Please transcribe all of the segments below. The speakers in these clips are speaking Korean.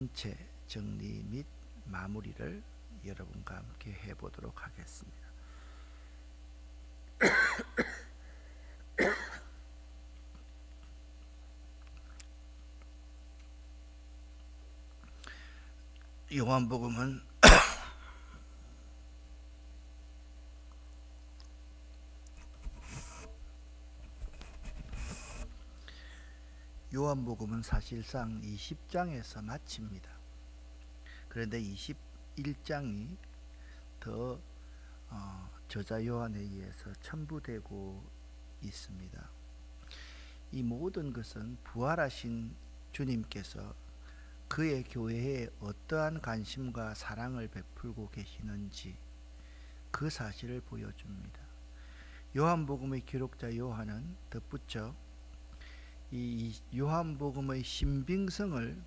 전체 정리 및 마무리를 여러분과 함께 해보도록 하겠습니다. 요한복음은 사실상 20장에서 마칩니다. 그런데 21장이 더 저자 요한에 의해서 첨부되고 있습니다. 이 모든 것은 부활하신 주님께서 그의 교회에 어떠한 관심과 사랑을 베풀고 계시는지 그 사실을 보여줍니다. 요한복음의 기록자 요한은 덧붙여 이 요한복음의 신빙성을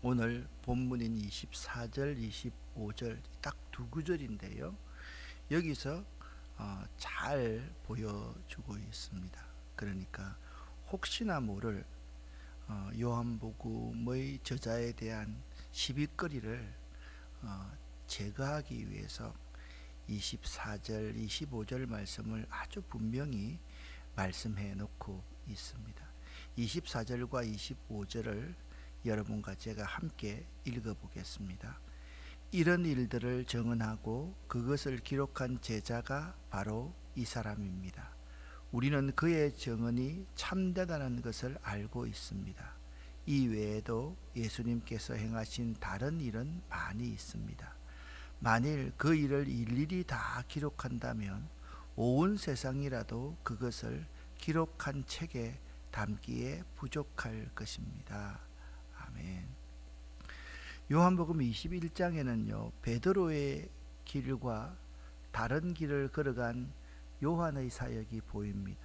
오늘 본문인 24절, 25절 딱 두 구절인데요. 여기서 잘 보여주고 있습니다. 그러니까 혹시나 모를 요한복음의 저자에 대한 시비거리를 제거하기 위해서 24절, 25절 말씀을 아주 분명히 말씀해 놓고 있습니다. 24절과 25절을 여러분과 제가 함께 읽어보겠습니다. 이런 일들을 증언하고 그것을 기록한 제자가 바로 이 사람입니다. 우리는 그의 증언이 참되다는 것을 알고 있습니다. 이 외에도 예수님께서 행하신 다른 일은 많이 있습니다. 만일 그 일을 일일이 다 기록한다면 온 세상이라도 그것을 기록한 책에 담기에 부족할 것입니다. 아멘. 요한복음 21장에는요, 베드로의 길과 다른 길을 걸어간 요한의 사역이 보입니다.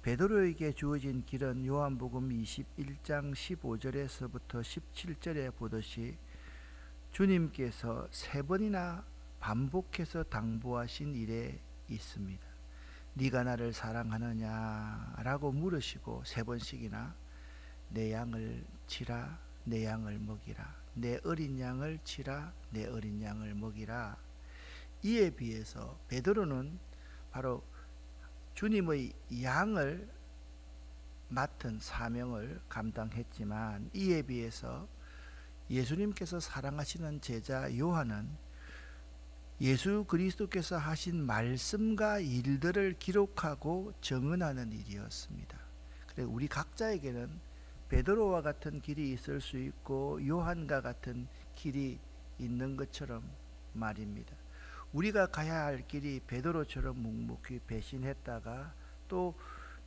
베드로에게 주어진 길은 요한복음 21장 15절에서부터 17절에 보듯이 주님께서 3번이나 반복해서 당부하신 일에 있습니다. 네가 나를 사랑하느냐 라고 물으시고 3번씩이나 내 양을 치라, 내 양을 먹이라, 내 어린 양을 치라, 내 어린 양을 먹이라. 이에 비해서 베드로는 바로 주님의 양을 맡은 사명을 감당했지만 이에 비해서 예수님께서 사랑하시는 제자 요한은 예수 그리스도께서 하신 말씀과 일들을 기록하고 증언하는 일이었습니다. 그래서 우리 각자에게는 베드로와 같은 길이 있을 수 있고 요한과 같은 길이 있는 것처럼 말입니다. 우리가 가야 할 길이 베드로처럼 묵묵히 배신했다가 또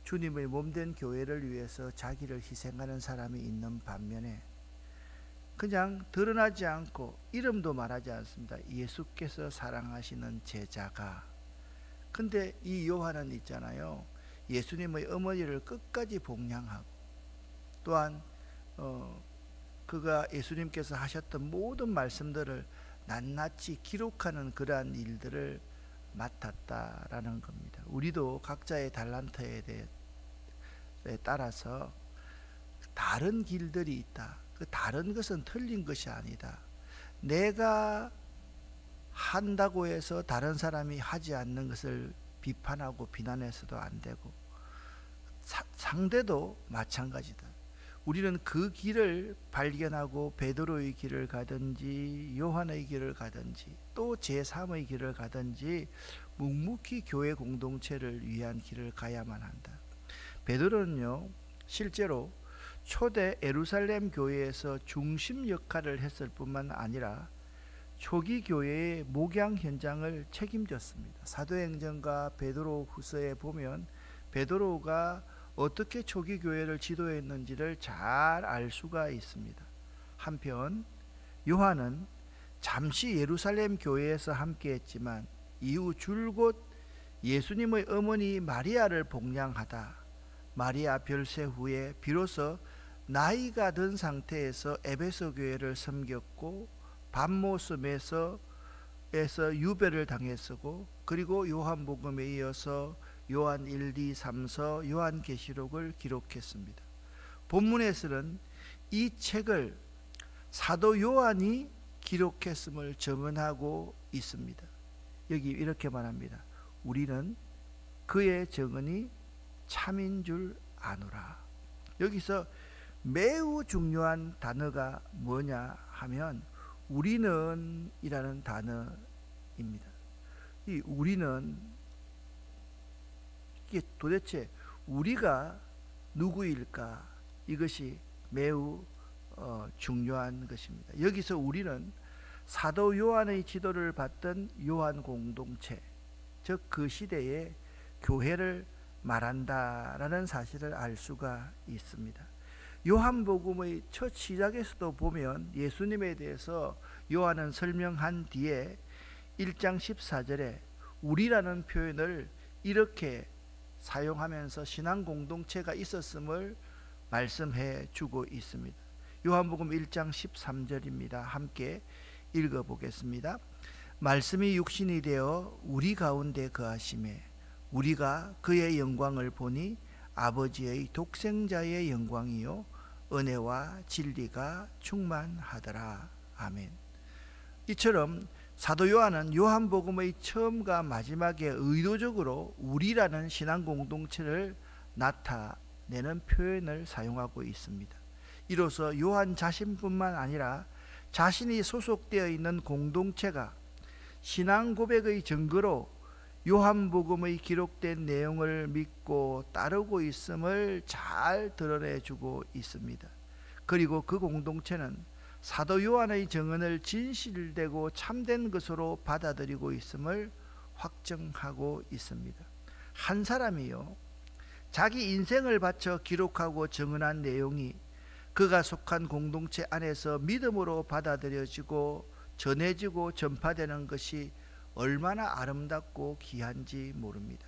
주님의 몸된 교회를 위해서 자기를 희생하는 사람이 있는 반면에 그냥 드러나지 않고 이름도 말하지 않습니다. 예수께서 사랑하시는 제자가. 근데 이 요한은 있잖아요, 예수님의 어머니를 끝까지 복양하고 또한 그가 예수님께서 하셨던 모든 말씀들을 낱낱이 기록하는 그러한 일들을 맡았다라는 겁니다. 우리도 각자의 달란트에 따라서 다른 길들이 있다. 그 다른 것은 틀린 것이 아니다. 내가 한다고 해서 다른 사람이 하지 않는 것을 비판하고 비난해서도 안 되고 상대도 마찬가지다. 우리는 그 길을 발견하고 베드로의 길을 가든지 요한의 길을 가든지 또 제3의 길을 가든지 묵묵히 교회 공동체를 위한 길을 가야만 한다. 베드로는요, 실제로 초대 예루살렘 교회에서 중심 역할을 했을 뿐만 아니라 초기 교회의 목양 현장을 책임졌습니다. 사도행전과 베드로 후서에 보면 베드로가 어떻게 초기 교회를 지도했는지를 잘 알 수가 있습니다. 한편 요한은 잠시 예루살렘 교회에서 함께했지만 이후 줄곧 예수님의 어머니 마리아를 복양하다 마리아 별세 후에 비로소 나이가 든 상태에서 에베소 교회를 섬겼고 밤모섬에서 유배를 당했었고 그리고 요한복음에 이어서 요한 1, 2, 3서 요한계시록을 기록했습니다. 본문에서는 이 책을 사도 요한이 기록했음을 증언하고 있습니다. 여기 이렇게 말합니다. 우리는 그의 증언이 참인 줄 아노라. 여기서 매우 중요한 단어가 뭐냐 하면 우리는 이라는 단어입니다. 이 우리는 이게 도대체 우리가 누구일까? 이것이 매우 중요한 것입니다. 여기서 우리는 사도 요한의 지도를 받던 요한 공동체, 즉 그 시대의 교회를 말한다라는 사실을 알 수가 있습니다. 요한복음의 첫 시작에서도 보면 예수님에 대해서 요한은 설명한 뒤에 1장 14절에 우리라는 표현을 이렇게 사용하면서 신앙 공동체가 있었음을 말씀해 주고 있습니다. 요한복음 1장 13절입니다. 함께 읽어보겠습니다. 말씀이 육신이 되어 우리 가운데 거하심에 우리가 그의 영광을 보니 아버지의 독생자의 영광이요 은혜와 진리가 충만하더라. 아멘. 이처럼 사도 요한은 요한복음의 처음과 마지막에 의도적으로 우리라는 신앙 공동체를 나타내는 표현을 사용하고 있습니다. 이로써 요한 자신뿐만 아니라 자신이 소속되어 있는 공동체가 신앙 고백의 증거로 요한복음의 기록된 내용을 믿고 따르고 있음을 잘 드러내주고 있습니다. 그리고 그 공동체는 사도 요한의 증언을 진실되고 참된 것으로 받아들이고 있음을 확정하고 있습니다. 한 사람이요, 자기 인생을 바쳐 기록하고 증언한 내용이 그가 속한 공동체 안에서 믿음으로 받아들여지고 전해지고 전파되는 것이 얼마나 아름답고 귀한지 모릅니다.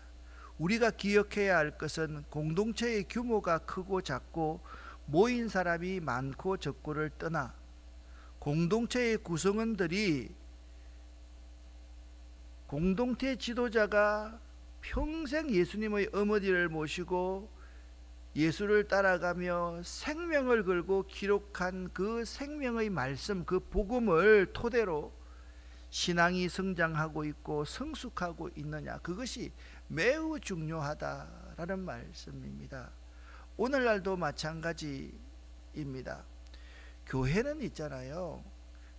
우리가 기억해야 할 것은 공동체의 규모가 크고 작고 모인 사람이 많고 적고를 떠나 공동체의 구성원들이 공동체 지도자가 평생 예수님의 어머니를 모시고 예수를 따라가며 생명을 걸고 기록한 그 생명의 말씀, 그 복음을 토대로 신앙이 성장하고 있고 성숙하고 있느냐, 그것이 매우 중요하다라는 말씀입니다. 오늘날도 마찬가지입니다. 교회는 있잖아요,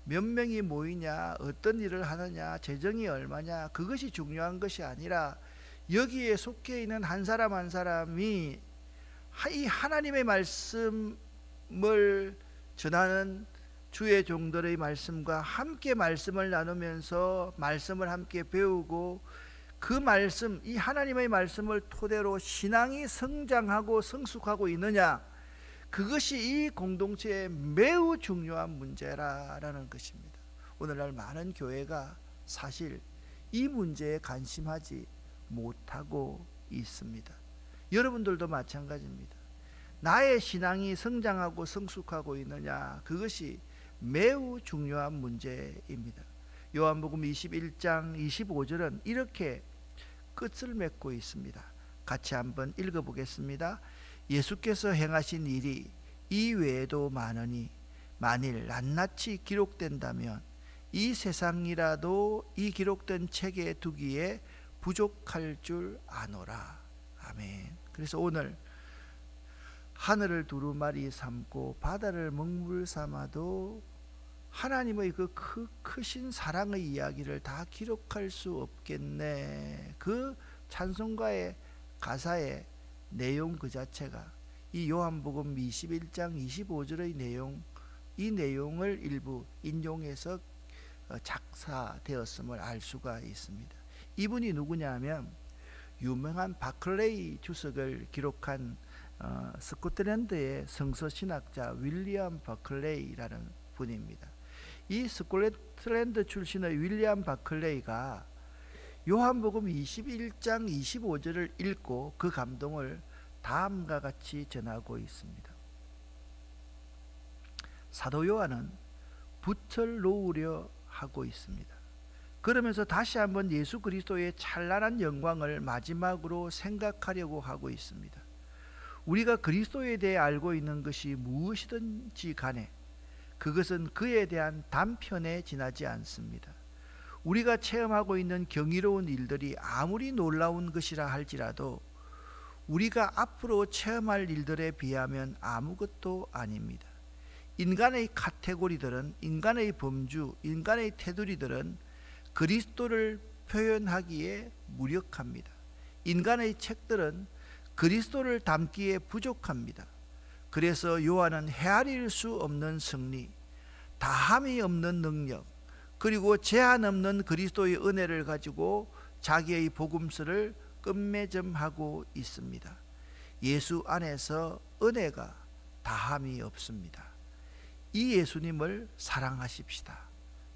몇 명이 모이냐, 어떤 일을 하느냐, 재정이 얼마냐, 그것이 중요한 것이 아니라 여기에 속해 있는 한 사람 한 사람이 이 하나님의 말씀을 전하는 주의 종들의 말씀과 함께 말씀을 나누면서 말씀을 함께 배우고 그 말씀, 이 하나님의 말씀을 토대로 신앙이 성장하고 성숙하고 있느냐, 그것이 이 공동체의 매우 중요한 문제라는 것입니다. 오늘날 많은 교회가 사실 이 문제에 관심하지 못하고 있습니다. 여러분들도 마찬가지입니다. 나의 신앙이 성장하고 성숙하고 있느냐, 그것이 매우 중요한 문제입니다. 요한복음 21장 25절은 이렇게 끝을 맺고 있습니다. 같이 한번 읽어보겠습니다. 예수께서 행하신 일이 이 외에도 많으니 만일 낱낱이 기록된다면 이 세상이라도 이 기록된 책에 두기에 부족할 줄 아노라. 아멘. 그래서 오늘 하늘을 두루마리 삼고 바다를 먹물 삼아도 하나님의 그 크신 사랑의 이야기를 다 기록할 수 없겠네. 그 찬송가의 가사의 내용 그 자체가 이 요한복음 21장 25절의 내용, 이 내용을 일부 인용해서 작사되었음을 알 수가 있습니다. 이분이 누구냐 하면 유명한 바클레이 주석을 기록한 스코틀랜드의 성서신학자 윌리엄 바클레이라는 분입니다. 이 스코틀랜드 출신의 윌리엄 바클레이가 요한복음 21장 25절을 읽고 그 감동을 다음과 같이 전하고 있습니다. 사도 요한은 붓을 놓으려 하고 있습니다. 그러면서 다시 한번 예수 그리스도의 찬란한 영광을 마지막으로 생각하려고 하고 있습니다. 우리가 그리스도에 대해 알고 있는 것이 무엇이든지 간에 그것은 그에 대한 단편에 지나지 않습니다. 우리가 체험하고 있는 경이로운 일들이 아무리 놀라운 것이라 할지라도 우리가 앞으로 체험할 일들에 비하면 아무것도 아닙니다. 인간의 카테고리들은, 인간의 범주, 인간의 테두리들은 그리스도를 표현하기에 무력합니다. 인간의 책들은 그리스도를 담기에 부족합니다. 그래서 요한은 헤아릴 수 없는 승리, 다함이 없는 능력, 그리고 제한 없는 그리스도의 은혜를 가지고 자기의 복음서를 끝맺음하고 있습니다. 예수 안에서 은혜가 다함이 없습니다. 이 예수님을 사랑하십시다.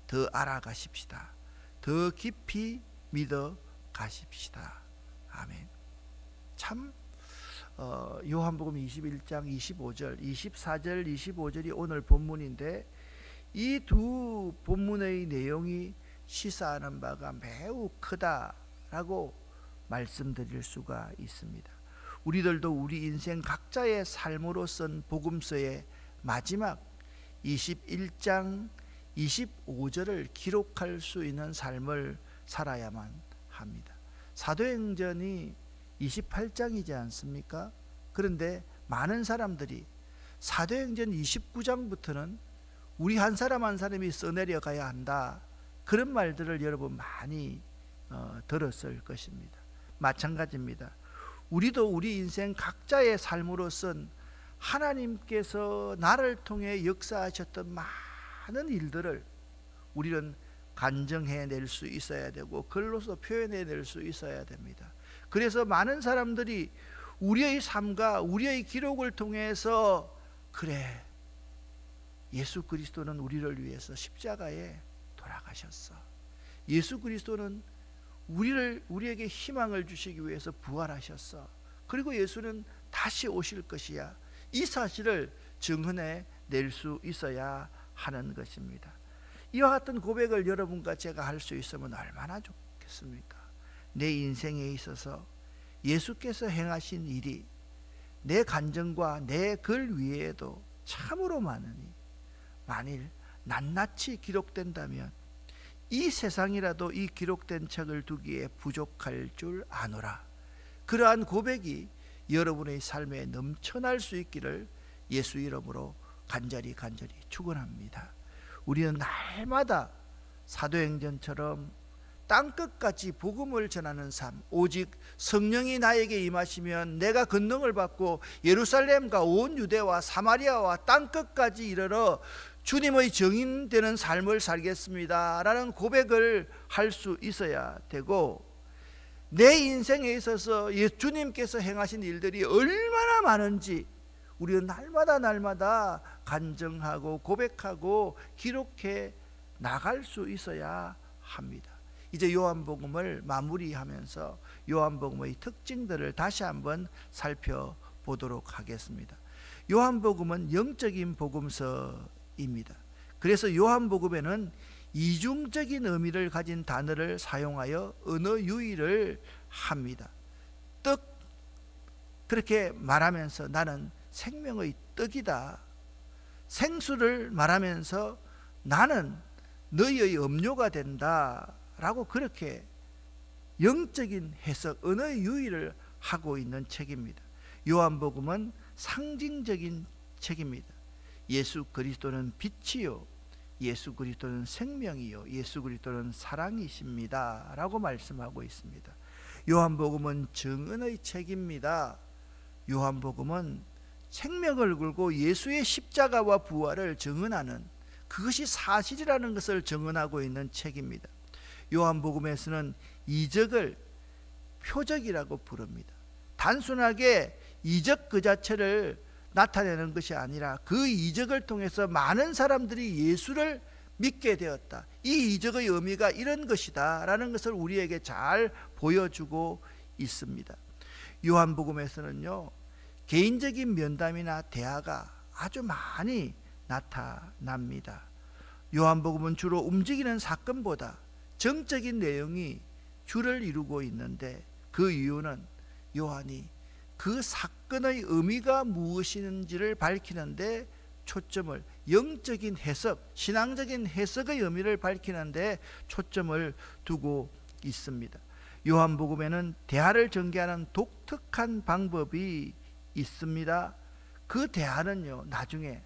더 알아가십시다. 더 깊이 믿어 가십시다. 아멘. 참 요한복음 21장 25절, 24절, 25절이 오늘 본문인데 이 두 본문의 내용이 시사하는 바가 매우 크다라고 말씀드릴 수가 있습니다. 우리들도 우리 인생 각자의 삶으로 쓴 복음서의 마지막 21장 25절을 기록할 수 있는 삶을 살아야만 합니다. 사도행전이 28장이지 않습니까? 그런데 많은 사람들이 사도행전 29장부터는 우리 한 사람 한 사람이 써내려 가야 한다, 그런 말들을 여러분 많이 들었을 것입니다. 마찬가지입니다. 우리도 우리 인생 각자의 삶으로 쓴 하나님께서 나를 통해 역사하셨던 많은 일들을 우리는 간증해낼 수 있어야 되고 글로서 표현해낼 수 있어야 됩니다. 그래서 많은 사람들이 우리의 삶과 우리의 기록을 통해서 그래, 예수 그리스도는 우리를 위해서 십자가에 돌아가셨어. 예수 그리스도는 우리에게 희망을 주시기 위해서 부활하셨어. 그리고 예수는 다시 오실 것이야. 이 사실을 증언해 낼 수 있어야 하는 것입니다. 이와 같은 고백을 여러분과 제가 할 수 있으면 얼마나 좋겠습니까? 내 인생에 있어서 예수께서 행하신 일이 내 간증과 내 글 위에도 참으로 많으니 만일 낱낱이 기록된다면 이 세상이라도 이 기록된 책을 두기에 부족할 줄 아노라. 그러한 고백이 여러분의 삶에 넘쳐날 수 있기를 예수 이름으로 간절히 축원합니다. 우리는 날마다 사도행전처럼 땅끝까지 복음을 전하는 삶, 오직 성령이 나에게 임하시면 내가 권능을 받고 예루살렘과 온 유대와 사마리아와 땅끝까지 이르러 주님의 증인되는 삶을 살겠습니다 라는 고백을 할 수 있어야 되고, 내 인생에 있어서 주님께서 행하신 일들이 얼마나 많은지 우리는 날마다 간증하고 고백하고 기록해 나갈 수 있어야 합니다. 이제 요한복음을 마무리하면서 요한복음의 특징들을 다시 한번 살펴보도록 하겠습니다. 요한복음은 영적인 복음서입니다. 그래서 요한복음에는 이중적인 의미를 가진 단어를 사용하여 언어 유희를 합니다. 떡, 그렇게 말하면서 나는 생명의 떡이다. 생수를 말하면서 나는 너희의 음료가 된다 라고 그렇게 영적인 해석, 언어의 유희를 하고 있는 책입니다. 요한복음은 상징적인 책입니다. 예수 그리스도는 빛이요, 예수 그리스도는 생명이요, 예수 그리스도는 사랑이십니다 라고 말씀하고 있습니다. 요한복음은 증언의 책입니다. 요한복음은 생명을 걸고 예수의 십자가와 부활을 증언하는, 그것이 사실이라는 것을 증언하고 있는 책입니다. 요한복음에서는 이적을 표적이라고 부릅니다. 단순하게 이적 그 자체를 나타내는 것이 아니라 그 이적을 통해서 많은 사람들이 예수를 믿게 되었다. 이 이적의 의미가 이런 것이다 라는 것을 우리에게 잘 보여주고 있습니다. 요한복음에서는요, 개인적인 면담이나 대화가 아주 많이 나타납니다. 요한복음은 주로 움직이는 사건보다 정적인 내용이 주를 이루고 있는데, 그 이유는 요한이 그 사건의 의미가 무엇인지를 밝히는데 초점을, 영적인 해석, 신앙적인 해석의 의미를 밝히는 데 초점을 두고 있습니다. 요한복음에는 대화를 전개하는 독특한 방법이 있습니다. 그 대화는요, 나중에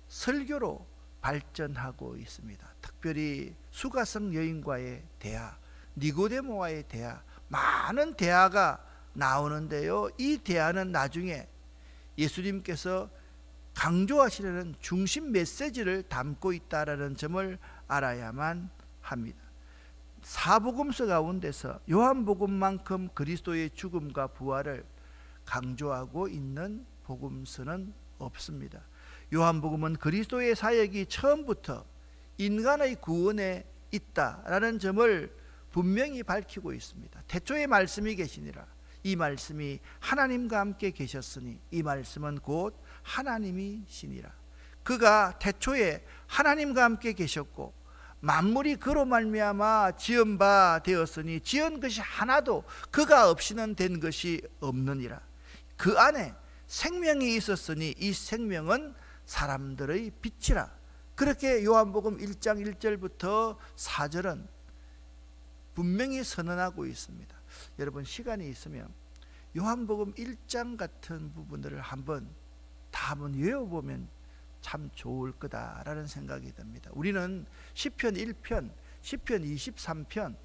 설교로 발전하고 있습니다. 특별히 수가성 여인과의 대화, 니고데모와의 대화, 많은 대화가 나오는데요, 이 대화는 나중에 예수님께서 강조하시려는 중심 메시지를 담고 있다라는 점을 알아야만 합니다. 사복음서 가운데서 요한복음만큼 그리스도의 죽음과 부활을 강조하고 있는 복음서는 없습니다. 요한복음은 그리스도의 사역이 처음부터 인간의 구원에 있다라는 점을 분명히 밝히고 있습니다. 태초에 말씀이 계시니라. 이 말씀이 하나님과 함께 계셨으니 이 말씀은 곧 하나님이시니라. 그가 태초에 하나님과 함께 계셨고 만물이 그로 말미암아 지은 바 되었으니 지은 것이 하나도 그가 없이는 된 것이 없느니라. 그 안에 생명이 있었으니 이 생명은 사람들의 빛이라. 그렇게 요한복음 1장 1절부터 4절은 분명히 선언하고 있습니다. 여러분, 시간이 있으면 요한복음 1장 같은 부분들을 한번 외워보면 참 좋을 거다라는 생각이 듭니다. 우리는 시편 1편, 시편 23편,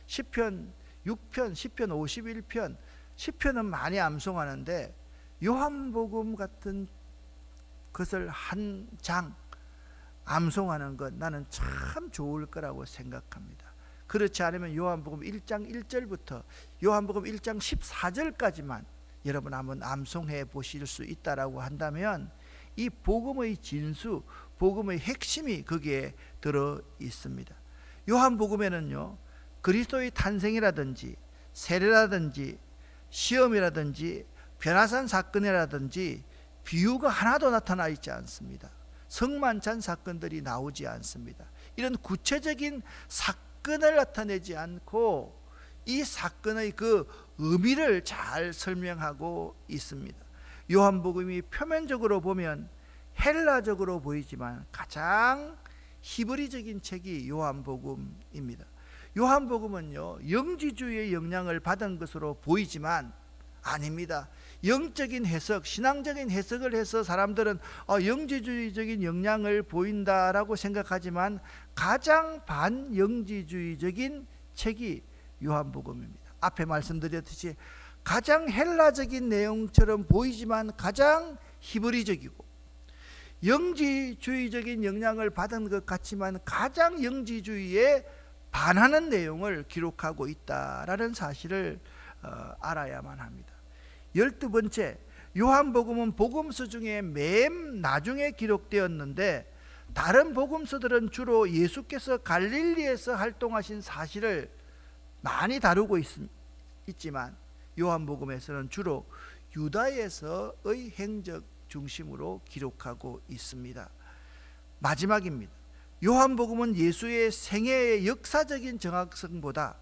시편 6편, 시편 51편, 시편은 많이 암송하는데 요한복음 같은 것을 한 장 암송하는 것 나는 참 좋을 거라고 생각합니다. 그렇지 않으면 요한복음 1장 1절부터 요한복음 1장 14절까지만 여러분 한번 암송해 보실 수 있다라고 한다면 이 복음의 진수, 복음의 핵심이 거기에 들어 있습니다. 요한복음에는요, 그리스도의 탄생이라든지 세례라든지 시험이라든지 변화산 사건이라든지 비유가 하나도 나타나 있지 않습니다. 성만찬 사건들이 나오지 않습니다. 이런 구체적인 사건을 나타내지 않고 이 사건의 그 의미를 잘 설명하고 있습니다. 요한복음이 표면적으로 보면 헬라적으로 보이지만 가장 히브리적인 책이 요한복음입니다. 요한복음은요, 영지주의의 영향을 받은 것으로 보이지만 아닙니다. 영적인 해석, 신앙적인 해석을 해서 사람들은 영지주의적인 영향을 보인다라고 생각하지만 가장 반영지주의적인 책이 요한복음입니다. 앞에 말씀드렸듯이 가장 헬라적인 내용처럼 보이지만 가장 히브리적이고 영지주의적인 영향을 받은 것 같지만 가장 영지주의에 반하는 내용을 기록하고 있다라는 사실을 알아야만 합니다. 12번째, 요한복음은 복음서 중에 맨 나중에 기록되었는데 다른 복음서들은 주로 예수께서 갈릴리에서 활동하신 사실을 많이 다루고 있지만 요한복음에서는 주로 유다에서의 행적 중심으로 기록하고 있습니다. 마지막입니다. 요한복음은 예수의 생애의 역사적인 정확성보다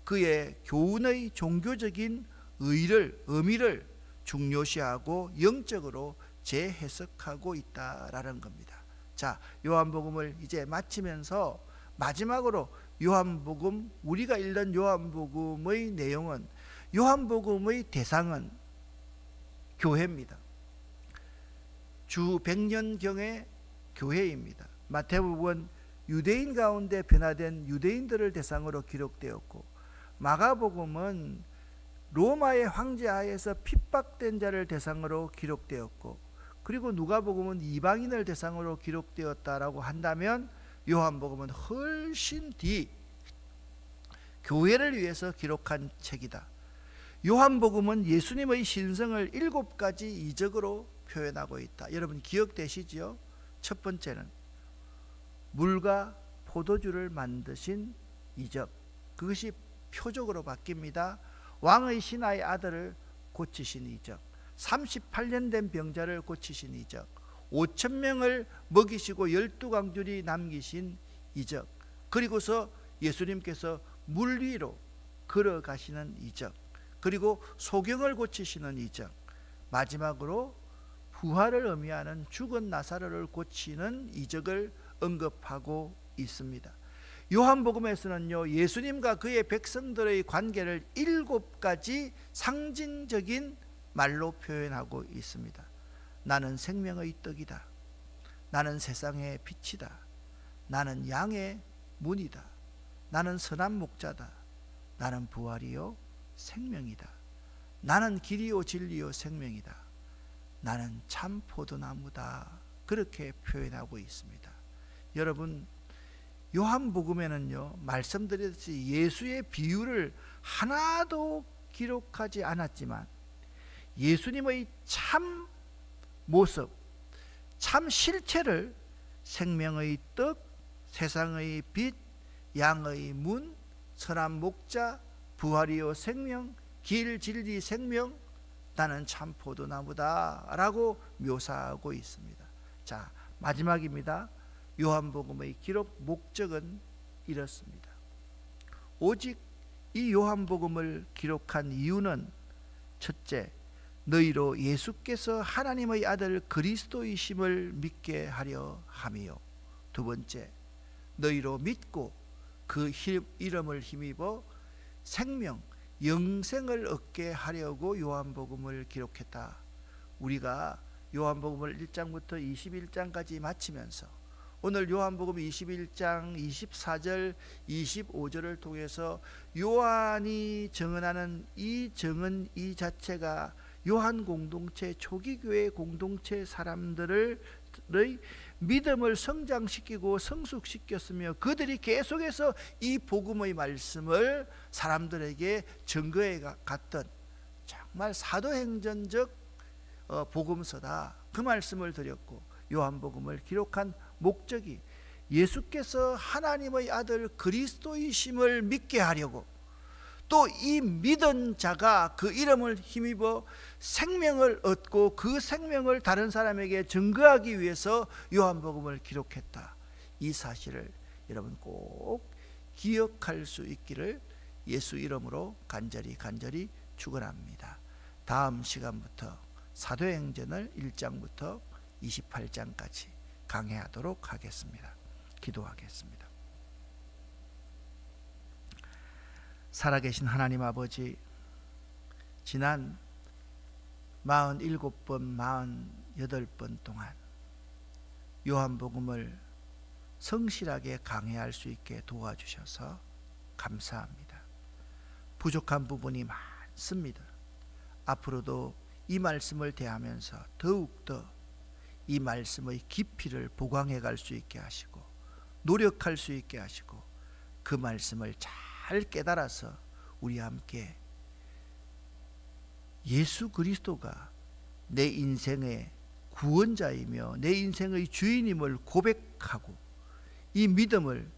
그의 교훈의 종교적인 의미를 중요시하고 영적으로 재해석하고 있다라는 겁니다. 자, 요한복음을 이제 마치면서 마지막으로 요한복음, 우리가 읽는 요한복음의 내용은, 요한복음의 대상은 교회입니다. 주 100년경의 교회입니다. 마태복음은 유대인 가운데 변화된 유대인들을 대상으로 기록되었고, 마가복음은 로마의 황제 하에서 핍박된 자를 대상으로 기록되었고, 그리고 누가복음은 이방인을 대상으로 기록되었다라고 한다면 요한복음은 훨씬 뒤 교회를 위해서 기록한 책이다. 요한복음은 예수님의 신성을 7가지 이적으로 표현하고 있다. 여러분 기억되시지요? 첫 번째는 물과 포도주를 만드신 이적, 그것이 표적으로 바뀝니다. 왕의 신하의 아들을 고치신 이적, 38년 된 병자를 고치신 이적, 5,000명을 먹이시고 12광줄이 남기신 이적, 그리고서 예수님께서 물 위로 걸어가시는 이적, 그리고 소경을 고치시는 이적, 마지막으로 부활을 의미하는 죽은 나사로를 고치는 이적을 언급하고 있습니다. 요한복음에서는요, 예수님과 그의 백성들의 관계를 7가지 상징적인 말로 표현하고 있습니다. 나는 생명의 떡이다. 나는 세상의 빛이다. 나는 양의 문이다. 나는 선한 목자다. 나는 부활이요 생명이다. 나는 길이요 진리요 생명이다. 나는 참 포도나무다. 그렇게 표현하고 있습니다. 여러분, 요한복음에는요, 말씀드렸듯이 예수의 비유를 하나도 기록하지 않았지만 예수님의 참 모습, 참 실체를 생명의 떡, 세상의 빛, 양의 문, 선한 목자, 부활이요 생명, 길, 진리, 생명, 나는 참 포도나무다 라고 묘사하고 있습니다. 자, 마지막입니다. 요한복음의 기록 목적은 이렇습니다. 오직 이 요한복음을 기록한 이유는 첫째, 너희로 예수께서 하나님의 아들 그리스도이심을 믿게 하려 함이요. 두 번째, 너희로 믿고 그 이름을 힘입어 생명, 영생을 얻게 하려고 요한복음을 기록했다. 우리가 요한복음을 1장부터 21장까지 마치면서 오늘 요한복음 21장 24절 25절을 통해서 요한이 증언하는 이 증언 이 자체가 요한 공동체, 초기 교회 공동체 사람들의 믿음을 성장시키고 성숙시켰으며 그들이 계속해서 이 복음의 말씀을 사람들에게 증거해 갔던 정말 사도행전적 복음서다. 그 말씀을 드렸고, 요한복음을 기록한 목적이 예수께서 하나님의 아들 그리스도이심을 믿게 하려고, 또 이 믿은 자가 그 이름을 힘입어 생명을 얻고 그 생명을 다른 사람에게 증거하기 위해서 요한복음을 기록했다. 이 사실을 여러분 꼭 기억할 수 있기를 예수 이름으로 간절히 축원합니다. 다음 시간부터 사도행전을 1장부터 28장까지 강해하도록 하겠습니다. 기도하겠습니다. 살아계신 하나님 아버지, 지난 47번, 48번 동안 요한복음을 성실하게 강해할 수 있게 도와주셔서 감사합니다. 부족한 부분이 많습니다. 앞으로도 이 말씀을 대하면서 더욱더 이 말씀의 깊이를 보강해 갈 수 있게 하시고 노력할 수 있게 하시고 그 말씀을 잘 깨달아서 우리 함께 예수 그리스도가 내 인생의 구원자이며 내 인생의 주인임을 고백하고 이 믿음을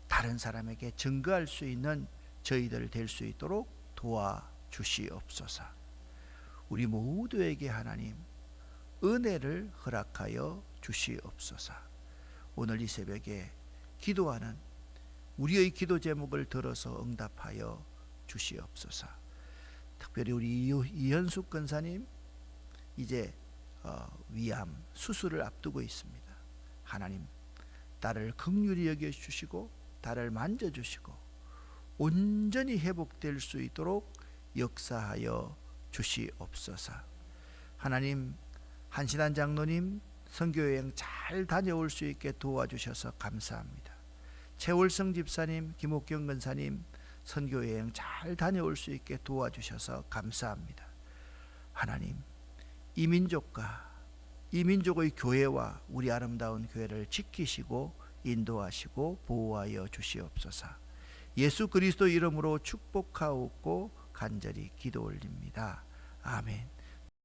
다른 사람에게 증거할 수 있는 저희들 될 수 있도록 도와주시옵소서. 우리 모두에게 하나님 은혜를 허락하여 주시옵소서. 오늘 이 새벽에 기도하는 우리의 기도 제목을 들어서 응답하여 주시옵소서. 특별히 우리 이현숙 권사님 이제 위암 수술을 앞두고 있습니다. 하나님 딸을 긍휼히 여겨주시고 딸을 만져주시고 온전히 회복될 수 있도록 역사하여 주시옵소서. 하나님 한신한 장로님 선교여행 잘 다녀올 수 있게 도와주셔서 감사합니다. 최월성 집사님, 김옥경 권사님 선교여행 잘 다녀올 수 있게 도와주셔서 감사합니다. 하나님 이 민족과 이 민족의 교회와 우리 아름다운 교회를 지키시고 인도하시고 보호하여 주시옵소서. 예수 그리스도 이름으로 축복하옵고 간절히 기도 올립니다. 아멘.